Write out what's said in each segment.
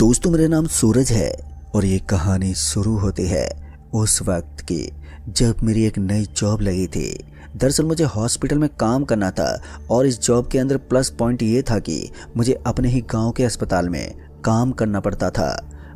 दोस्तों, मेरा नाम सूरज है और ये कहानी शुरू होती है उस वक्त की जब मेरी एक नई जॉब लगी थी। दरअसल मुझे हॉस्पिटल में काम करना था और इस जॉब के अंदर प्लस पॉइंट ये था कि मुझे अपने ही गांव के अस्पताल में काम करना पड़ता था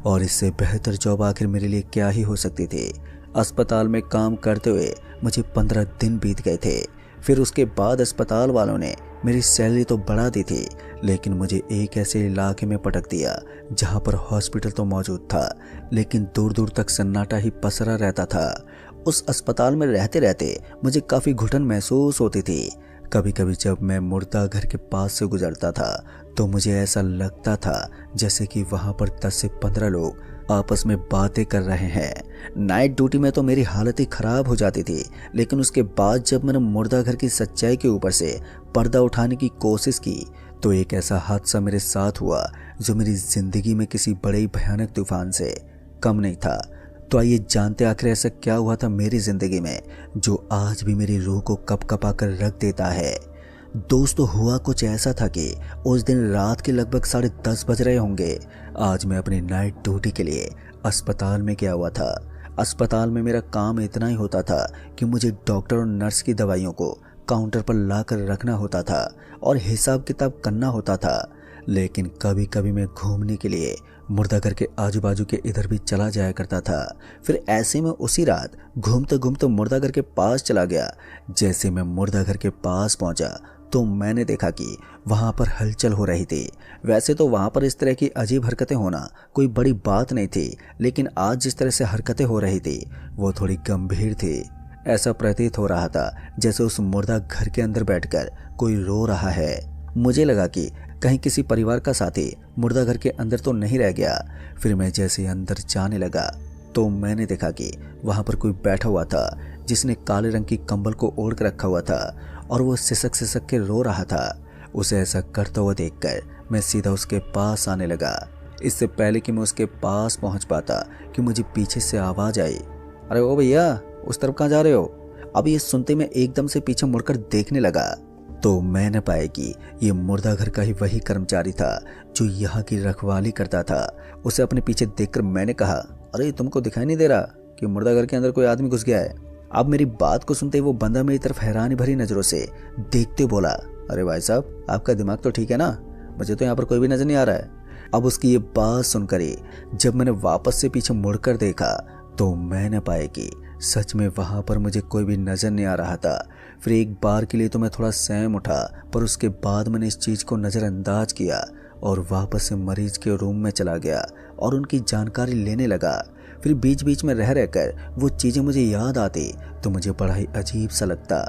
और इससे बेहतर जॉब आखिर मेरे लिए क्या ही हो सकती थी। अस्पताल में काम करते हुए मुझे 15 दिन बीत गए थे। फिर उसके बाद अस्पताल वालों ने मेरी सैलरी तो बढ़ा दी थी, लेकिन मुझे एक ऐसे इलाके में पटक दिया जहां पर हॉस्पिटल तो मौजूद था, लेकिन दूर दूर तक सन्नाटा ही पसरा रहता था। उस अस्पताल में रहते रहते मुझे काफ़ी घुटन महसूस होती थी। कभी कभी जब मैं मुर्दा घर के पास से गुजरता था तो मुझे ऐसा लगता था जैसे कि वहां पर 10 से 15 लोग आपस में बातें कर रहे हैं। नाइट ड्यूटी में तो मेरी हालत ही खराब हो जाती थी, लेकिन उसके बाद जब मैंने मुर्दा घर की सच्चाई के ऊपर से पर्दा उठाने की कोशिश की तो एक ऐसा हादसा मेरे साथ हुआ जो मेरी जिंदगी में किसी बड़े ही भयानक तूफान से कम नहीं था। तो आइए जानते आखिर ऐसा क्या हुआ था मेरी जिंदगी में जो आज भी मेरी रूह को कपकपा कर रख देता है। दोस्तों, हुआ कुछ ऐसा था कि उस दिन रात के लगभग 10:30 बज रहे होंगे। आज मैं अपनी नाइट ड्यूटी के लिए अस्पताल में गया हुआ था। अस्पताल में मेरा काम इतना ही होता था कि मुझे डॉक्टर और नर्स की दवाइयों को काउंटर पर ला कर रखना होता था और हिसाब किताब करना होता था। लेकिन कभी कभी मैं घूमने के लिए मुर्दाघर के आजू बाजू के इधर भी चला जाया करता था। फिर ऐसे में उसी रात घूमते घूमते मुर्दाघर के पास चला गया। जैसे मैं मुर्दाघर के पास पहुंचा तो मैंने देखा कि वहां पर हलचल हो रही थी। वैसे तो वहां पर इस तरह की अजीब हरकतें होना कोई बड़ी बात नहीं थी, लेकिन आज जिस तरह से हरकतें हो रही थी वो थोड़ी गंभीर थी। ऐसा प्रतीत हो रहा था जैसे उस मुर्दा घर के अंदर बैठकर कोई रो रहा है। मुझे लगा कि कहीं किसी परिवार का साथी मुर्दा घर के अंदर तो नहीं रह गया। फिर मैं जैसे अंदर जाने लगा तो मैंने देखा कि वहां पर कोई बैठा हुआ था जिसने काले रंग की कंबल को ओढ़ कर रखा हुआ था और वो सिसक सिसक के रो रहा था। उसे ऐसा करता हुआ देखकर मैं सीधा उसके पास आने लगा। इससे पहले कि मैं उसके पास पहुंच पाता कि मुझे पीछे से आवाज आई, अरे ओ भैया, उस तरफ कहाँ जा रहे हो? अब ये सुनते मैं एकदम से पीछे मुड़कर देखने लगा तो मैंने पाया कि ये मुर्दा घर का ही वही कर्मचारी था जो यहाँ की रखवाली करता था। उसे अपने पीछे देखकर मैंने कहा, अरे तुमको दिखाई नहीं दे रहा कि मुर्दा घर के अंदर कोई आदमी घुस गया है? अब मेरी बात को सुनते ही वो बंदा मेरी तरफ हैरानी भरी नजरों से देखते बोला, अरे भाई साहब, आपका दिमाग तो ठीक है ना? मुझे तो यहाँ पर कोई भी नजर नहीं आ रहा है। अब उसकी ये बात सुनकर ही जब मैंने वापस से पीछे मुड़कर देखा तो मैंने पाया कि सच में वहां पर मुझे कोई भी नजर नहीं आ रहा था। फिर एक बार के लिए तो मैं थोड़ा सहम उठा, पर उसके बाद मैंने इस चीज को नजरअंदाज किया और वापस से मरीज के रूम में चला गया और उनकी जानकारी लेने लगा। फिर बीच बीच में रह रहकर वो चीजें मुझे याद आती तो मुझे बड़ा ही अजीब सा लगता।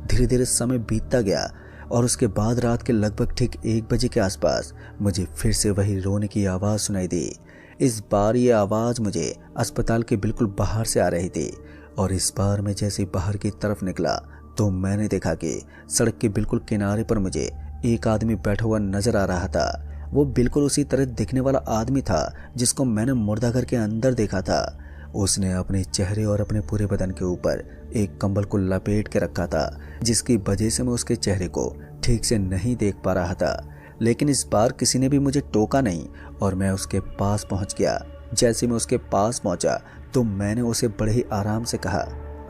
धीरे धीरे समय बीतता गया और उसके बाद रात के लगभग ठीक 1 बजे के आसपास मुझे फिर से वही रोने की आवाज़ सुनाई दी। इस बार ये आवाज़ मुझे अस्पताल के बिल्कुल बाहर से आ रही थी और इस बार मैं जैसे बाहर की तरफ निकला तो मैंने देखा कि सड़क के बिल्कुल किनारे पर मुझे एक आदमी बैठा हुआ नजर आ रहा था। वो बिल्कुल उसी तरह दिखने वाला आदमी था जिसको मैंने मुर्दाघर के अंदर देखा था। उसने अपने चेहरे और अपने पूरे बदन के ऊपर एक कंबल को लपेट के रखा था, जिसकी वजह से मैं उसके चेहरे को ठीक से नहीं देख पा रहा था। लेकिन इस बार किसी ने भी मुझे टोका नहीं और मैं उसके पास पहुंच गया। जैसे मैं उसके पास पहुंचा तो मैंने उसे बड़े ही आराम से कहा,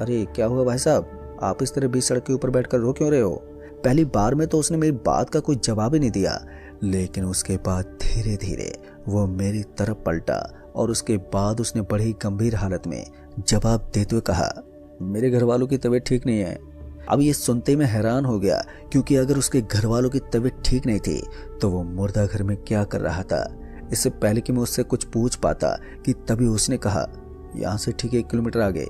अरे क्या हुआ भाई साहब, आप इस तरह बीच सड़क के ऊपर बैठकर रो क्यों रहे हो? पहली बार में तो उसने मेरी बात का कोई जवाब ही नहीं दिया, लेकिन उसके बाद धीरे धीरे वो मेरी तरफ पलटा और उसके बाद उसने बड़ी ही गंभीर हालत में जवाब देते हुए कहा, मेरे घर वालों की तबीयत ठीक नहीं है। अब ये सुनते मैं हैरान हो गया, क्योंकि अगर उसके घर वालों की तबीयत ठीक नहीं थी तो वो मुर्दा घर में क्या कर रहा था। इससे पहले कि मैं उससे कुछ पूछ पाता कि तभी उसने कहा, यहाँ से ठीक 1 किलोमीटर आगे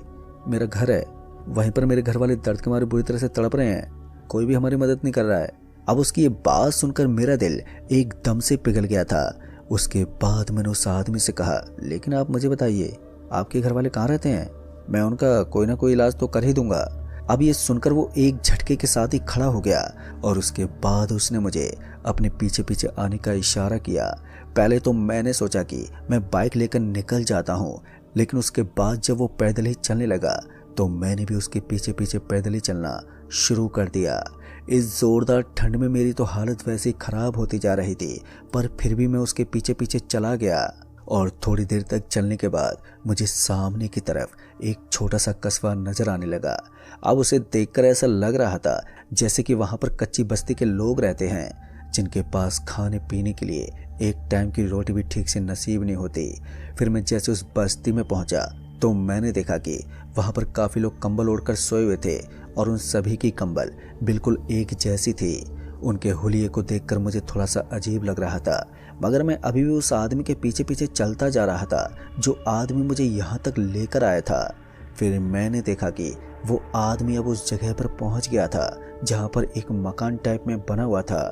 मेरा घर है, वहीं पर मेरे घर वाले दर्द के मारे बुरी तरह से तड़प रहे हैं, कोई भी हमारी मदद नहीं कर रहा है। अब उसकी ये बात सुनकर मेरा दिल एकदम से पिघल गया था। उसके बाद मैंने उस आदमी से कहा, लेकिन आप मुझे बताइए, आपके घर वाले कहाँ रहते हैं? मैं उनका कोई ना कोई इलाज तो कर ही दूंगा। अब ये सुनकर वो एक झटके के साथ ही खड़ा हो गया और उसके बाद उसने मुझे अपने पीछे पीछे आने का इशारा किया। पहले तो मैंने सोचा कि मैं बाइक लेकर निकल जाता हूँ, लेकिन उसके बाद जब वो पैदल ही चलने लगा तो मैंने भी उसके पीछे पीछे पैदल ही चलना शुरू कर दिया। इस जोरदार ठंड में मेरी तो हालत वैसे ही खराब होती जा रही थी, पर फिर भी मैं उसके पीछे पीछे चला गया। और थोड़ी देर तक चलने के बाद मुझे सामने की तरफ एक छोटा सा कस्बा नजर आने लगा। अब उसे देखकर ऐसा लग रहा था जैसे कि वहां पर कच्ची बस्ती के लोग रहते हैं, जिनके पास खाने पीने के लिए एक टाइम की रोटी भी ठीक से नसीब नहीं होती। फिर मैं जैसे उस बस्ती में पहुंचा तो मैंने देखा कि वहां पर काफी लोग कंबल ओढ़कर सोए हुए थे और उन सभी की कंबल बिल्कुल एक जैसी थी। उनके हुलिये को देखकर मुझे थोड़ा सा अजीब लग रहा था, मगर मैं अभी भी उस आदमी के पीछे पीछे चलता जा रहा था जो आदमी मुझे यहाँ तक लेकर आया था। फिर मैंने देखा कि वो आदमी अब उस जगह पर पहुंच गया था जहाँ पर एक मकान टाइप में बना हुआ था।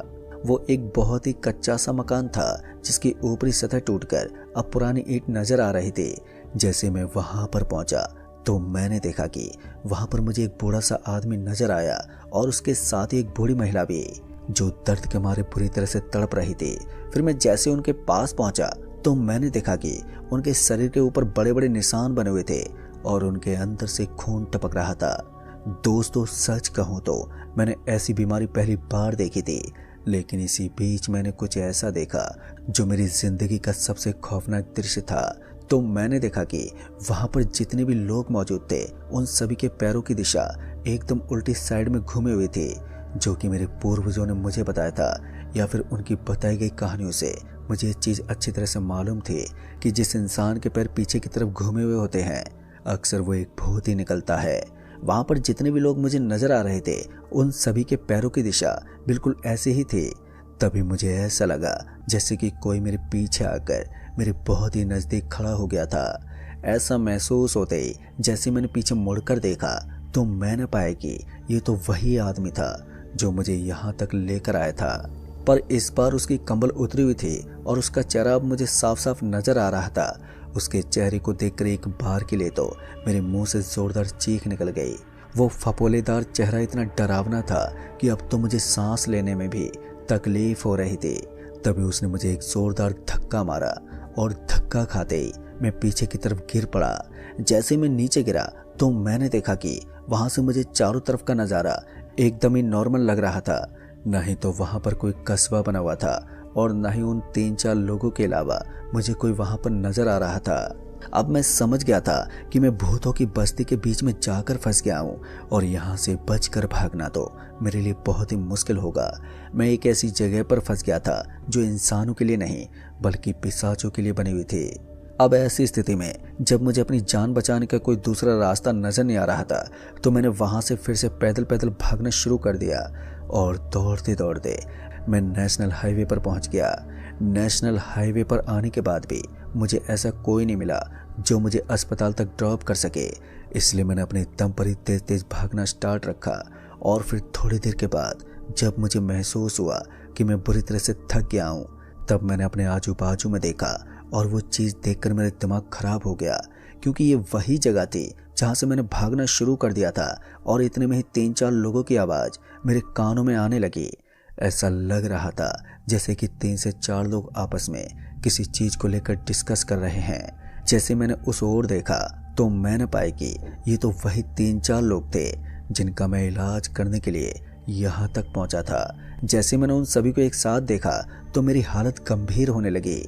वो एक बहुत ही कच्चा सा मकान था जिसकी ऊपरी सतह टूटकर अब पुरानी ईंट नजर आ रही थी। जैसे मैं वहां पर पहुंचा तो मैंने देखा कि वहां पर मुझे एक बूढ़ा सा आदमी नजर आया और उसके साथ ही एक बूढ़ी महिला भी, जो दर्द के मारे बुरी तरह से तड़प रही थी। फिर मैं जैसे उनके पास पहुंचा तो मैंने देखा कि उनके शरीर के ऊपर बड़े बड़े निशान बने हुए थे और उनके अंदर से खून टपक रहा था। दोस्तों, सच कहूं तो मैंने ऐसी बीमारी पहली बार देखी थी, लेकिन इसी बीच मैंने कुछ ऐसा देखा जो मेरी जिंदगी का सबसे खौफनाक दृश्य था। तो मैंने देखा कि वहां पर जितने भी लोग मौजूद थे उन सभी के पैरों की दिशा एकदम उल्टी साइड में घूमे हुए थे, जो कि मेरे पूर्वजों ने मुझे बताया था या फिर उनकी बताई गई कहानियों से मुझे ये चीज़ अच्छी तरह से मालूम थी कि जिस इंसान के पैर पीछे की तरफ घूमे हुए होते हैं अक्सर वो एक भूत ही निकलता है। वहां पर जितने भी लोग मुझे नजर आ रहे थे उन सभी के पैरों की दिशा बिल्कुल ऐसे ही थी। तभी मुझे ऐसा लगा जैसे कि कोई मेरे पीछे आकर मेरे बहुत ही नजदीक खड़ा हो गया था। ऐसा महसूस होते ही जैसे मैंने पीछे मुड़कर देखा तो मैंने पाया कि ये तो वही आदमी था जो मुझे यहाँ तक लेकर आया था, पर इस बार उसकी कंबल उतरी हुई थी और उसका चेहरा अब मुझे साफ साफ नजर आ रहा था। उसके चेहरे को देखकर एक बार के लिए तो मेरे मुंह से जोरदार चीख निकल गई। वो फपोलेदार चेहरा इतना डरावना था कि अब तो मुझे सांस लेने में भी तकलीफ हो रही थी। तभी उसने मुझे एक जोरदार धक्का मारा और धक्का खाते ही मैं पीछे की तरफ गिर पड़ा। जैसे मैं नीचे गिरा तो मैंने देखा कि वहां से मुझे चारों तरफ का नज़ारा एकदम ही नॉर्मल लग रहा था। न ही तो वहां पर कोई कस्बा बना हुआ था और न ही उन 3-4 लोगों के अलावा मुझे कोई वहां पर नजर आ रहा था। अब मैं समझ गया था कि मैं भूतों की बस्ती के बीच में जाकर फंस गया हूँ और यहाँ से बचकर भागना तो मेरे लिए बहुत ही मुश्किल होगा। मैं एक ऐसी जगह पर फंस गया था जो इंसानों के लिए नहीं बल्कि पिशाचों के लिए बनी हुई थी। अब ऐसी स्थिति में जब मुझे अपनी जान बचाने का कोई दूसरा रास्ता नजर नहीं आ रहा था तो मैंने वहां से फिर से पैदल पैदल भागना शुरू कर दिया और दौड़ते दौड़ते मैं नेशनल हाईवे पर पहुंच गया। नेशनल हाईवे पर आने के बाद भी मुझे ऐसा कोई नहीं मिला जो मुझे अस्पताल तक ड्रॉप कर सके, इसलिए मैंने अपने दम पर ही तेज तेज भागना स्टार्ट रखा। और फिर थोड़ी देर के बाद जब मुझे महसूस हुआ कि मैं बुरी तरह से थक गया हूँ तब मैंने अपने आजू बाजू में देखा और वो चीज़ देखकर मेरा दिमाग खराब हो गया, क्योंकि ये वही जगह थी जहाँ से मैंने भागना शुरू कर दिया था। और इतने में ही 3-4 लोगों की आवाज़ मेरे कानों में आने लगी। ऐसा लग रहा था जैसे कि 3 से 4 लोग आपस में किसी चीज़ को लेकर डिस्कस कर रहे हैं। जैसे मैंने उस ओर देखा तो मैंने पाया कि ये तो वही 3-4 लोग थे जिनका मैं इलाज करने के लिए यहाँ तक पहुँचा था। जैसे मैंने उन सभी को एक साथ देखा तो मेरी हालत गंभीर होने लगी।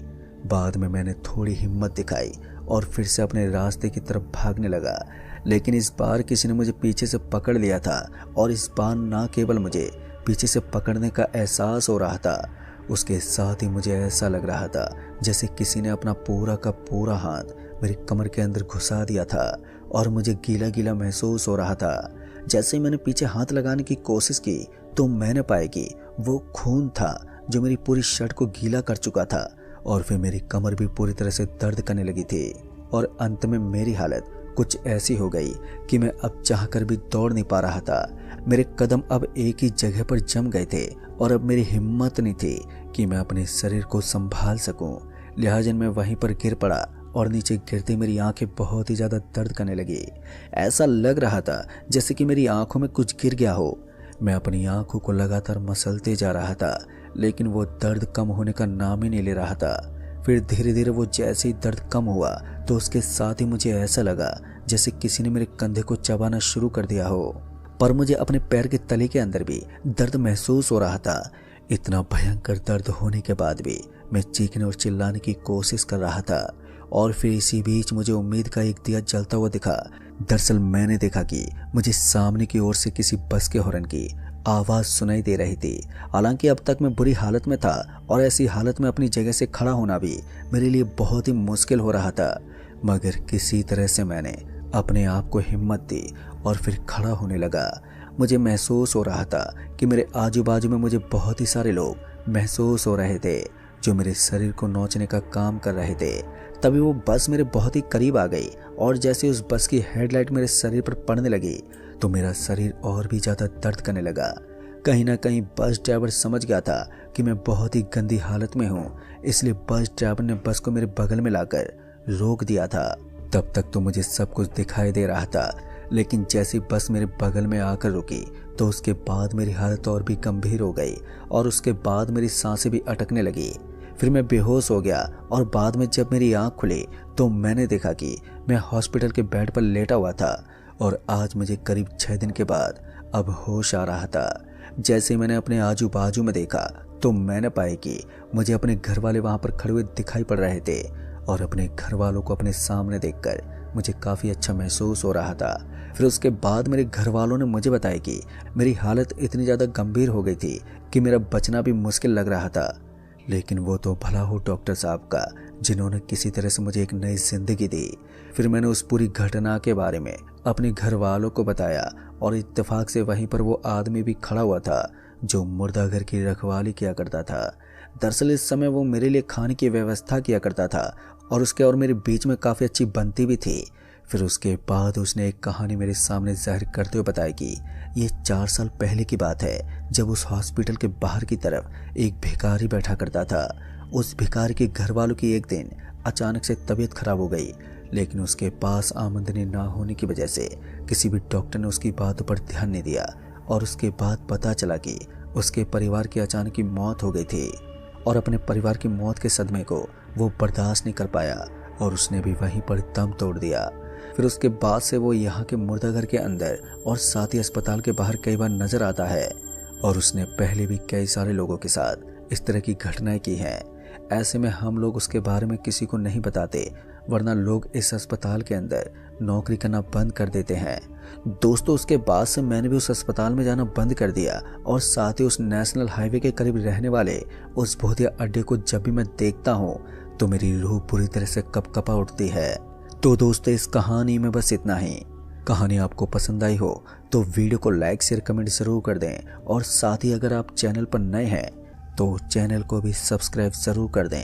बाद में मैंने थोड़ी हिम्मत दिखाई और फिर से अपने रास्ते की तरफ भागने लगा, लेकिन इस बार किसी ने मुझे पीछे से पकड़ लिया था और इस बार ना केवल मुझे पीछे से पकड़ने का एहसास हो रहा था, उसके साथ ही मुझे ऐसा लग रहा था जैसे किसी ने अपना पूरा का पूरा हाथ मेरी कमर के अंदर घुसा दिया था और मुझे गीला गीला महसूस हो रहा था। जैसे ही मैंने पीछे हाथ लगाने की कोशिश की तो मैंने पाया कि वो खून था जो मेरी पूरी शर्ट को गीला कर चुका था और फिर मेरी कमर भी पूरी तरह से दर्द करने लगी थी। और अंत में मेरी हालत कुछ ऐसी हो गई कि मैं अब चाहकर भी दौड़ नहीं पा रहा था। मेरे कदम अब एक ही जगह पर जम गए थे और अब मेरी हिम्मत नहीं थी कि मैं अपने शरीर को संभाल सकूं। लिहाजा मैं वहीं पर गिर पड़ा और नीचे गिरते मेरी आंखें बहुत ही ज़्यादा दर्द करने लगी। ऐसा लग रहा था जैसे कि मेरी आंखों में कुछ गिर गया हो। मैं अपनी आंखों को लगातार मसलते जा रहा था, लेकिन वो दर्द कम होने का नाम ही नहीं ले रहा था। फिर धीरे धीरे वो जैसे ही दर्द कम हुआ तो उसके साथ ही मुझे ऐसा लगा जैसे किसी ने मेरे कंधे को चबाना शुरू कर दिया हो, पर मुझे अपने पैर के तले के अंदर भी दर्द महसूस हो रहा था। इतना भयंकर दर्द होने के बाद भी मैं चीखने और चिल्लाने की कोशिश कर रहा था और फिर इसी बीच मुझे उम्मीद का एक दिया जलता हुआ दिखा। दरअसल मैंने देखा कि मुझे सामने की ओर से किसी बस के हॉर्न की आवाज सुनाई दे रही थी। हालांकि अब तक मैं बुरी हालत में था और ऐसी हालत में अपनी जगह से खड़ा होना भी मेरे लिए बहुत ही मुश्किल हो रहा था, मगर किसी तरह से मैंने अपने आप को हिम्मत दी और फिर खड़ा होने लगा। मुझे महसूस हो रहा था कि मेरे आजू बाजू में मुझे बहुत ही सारे लोग महसूस हो रहे थे जो मेरे शरीर को नोचने का काम कर रहे थे। तभी वो बस मेरे बहुत ही करीब आ गई और जैसे उस बस की हेडलाइट मेरे शरीर पर पड़ने लगी तो मेरा शरीर और भी ज़्यादा दर्द करने लगा। कहीं ना कहीं बस ड्राइवर समझ गया था कि मैं बहुत ही गंदी हालत में हूँ, इसलिए बस ड्राइवर ने बस को मेरे बगल में लाकर रोक दिया था। तब तक तो मुझे सब कुछ दिखाई दे रहा था, लेकिन जैसी बस मेरे बगल में आकर रुकी तो उसके बाद मेरी हालत और भी गंभीर हो गई और उसके बाद मेरी सांसें भी अटकने लगी। फिर मैं बेहोश हो गया और बाद में जब मेरी आंख खुली तो मैंने देखा कि मैं हॉस्पिटल के बेड पर लेटा हुआ था और आज मुझे करीब 6 दिन के बाद अब होश आ रहा था। जैसे मैंने अपने आजू बाजू में देखा तो मैंने पाया कि मुझे अपने घर वाले वहां पर खड़े हुए दिखाई पड़ रहे थे और अपने घर वालों को अपने सामने देखकर मुझे काफ़ी अच्छा महसूस हो रहा था। फिर उसके बाद मेरे घर वालों ने मुझे बताया कि मेरी हालत इतनी ज़्यादा गंभीर हो गई थी कि मेरा बचना भी मुश्किल लग रहा था। लेकिन वो तो भला हो डॉक्टर साहब का, जिन्होंने किसी तरह से मुझे एक नई जिंदगी दी। फिर मैंने उस पूरी घटना के बारे में अपने घर वालों को बताया और इत्तेफाक से वहीं पर वो आदमी भी खड़ा हुआ था जो मुर्दाघर की रखवाली किया करता था। दरअसल इस समय वो मेरे लिए खाने की व्यवस्था किया करता था और उसके और मेरे बीच में काफ़ी अच्छी बनती भी थी। फिर उसके बाद उसने एक कहानी मेरे सामने जाहिर करते हुए बताया कि ये 4 साल पहले की बात है, जब उस हॉस्पिटल के बाहर की तरफ एक भिखारी बैठा करता था। उस भिखारी के घर वालों की एक दिन अचानक से तबीयत खराब हो गई, लेकिन उसके पास आमदनी ना होने की वजह से किसी भी डॉक्टर ने उसकी बातों पर ध्यान नहीं दिया और उसके बाद पता चला कि उसके परिवार की अचानक ही मौत हो गई थी और अपने परिवार की मौत के सदमे को वो बर्दाश्त नहीं कर पाया और उसने भी वहीं पर दम तोड़ दिया। फिर उसके बाद से वो यहाँ के मुर्दाघर के अंदर और साथ ही अस्पताल के बाहर कई बार नजर आता है और उसने पहले भी कई सारे लोगों के साथ इस तरह की घटनाएं की हैं। ऐसे में हम लोग उसके बारे में किसी को नहीं बताते, वरना लोग इस अस्पताल के अंदर नौकरी करना बंद कर देते हैं। दोस्तों, उसके बाद से मैंने भी उस अस्पताल में जाना बंद कर दिया और साथ ही उस नेशनल हाईवे के करीब रहने वाले उस भूतिया अड्डे को जब भी मैं देखता हूँ तो मेरी रूह पूरी तरह से कपकपा उठती है। तो दोस्तों, इस कहानी में बस इतना ही। कहानी आपको पसंद आई हो तो वीडियो को लाइक शेयर कमेंट जरूर कर दें और साथ ही अगर आप चैनल पर नए हैं तो चैनल को भी सब्सक्राइब जरूर कर दें।